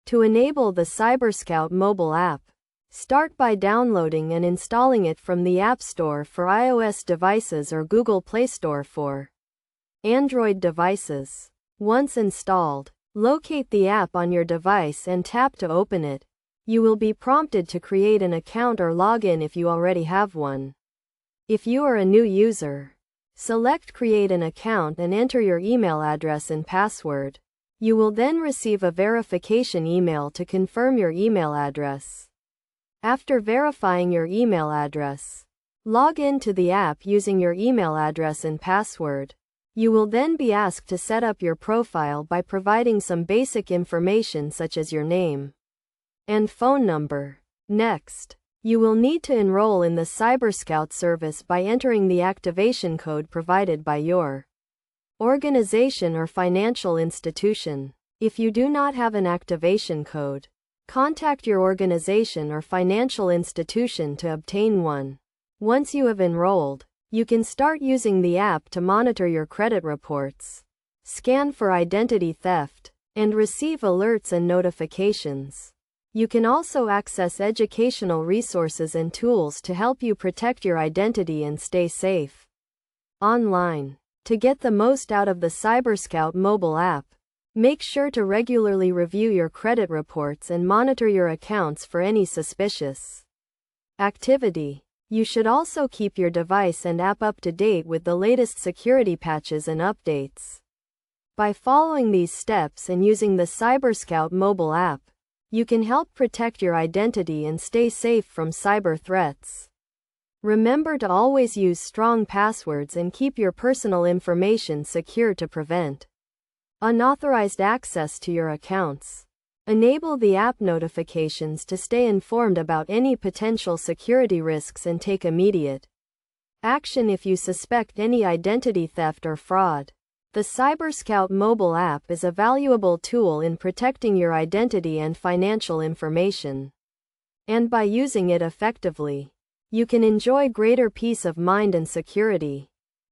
To enable the CyberScout mobile app, start by downloading and installing it from the App Store for iOS devices or Google Play Store for Android devices. Once installed, locate the app on your device and tap to open it. You will be prompted to create an account or log in if you already have one. If you are a new user, select Create an account and enter your email address and password. You will then receive a verification email to confirm your email address. After verifying your email address, log in to the app using your email address and password. You will then be asked to set up your profile by providing some basic information such as your name and phone number. Next, you will need to enroll in the CyberScout service by entering the activation code provided by your organization or financial institution. If you do not have an activation code, contact your organization or financial institution to obtain one. Once you have enrolled, you can start using the app to monitor your credit reports, scan for identity theft, and receive alerts and notifications. You can also access educational resources and tools to help you protect your identity and stay safe online. To get the most out of the CyberScout mobile app, make sure to regularly review your credit reports and monitor your accounts for any suspicious activity. You should also keep your device and app up to date with the latest security patches and updates. By following these steps and using the CyberScout mobile app, you can help protect your identity and stay safe from cyber threats. Remember to always use strong passwords and keep your personal information secure to prevent unauthorized access to your accounts. Enable the app notifications to stay informed about any potential security risks and take immediate action if you suspect any identity theft or fraud. The CyberScout mobile app is a valuable tool in protecting your identity and financial information. And by using it effectively, you can enjoy greater peace of mind and security.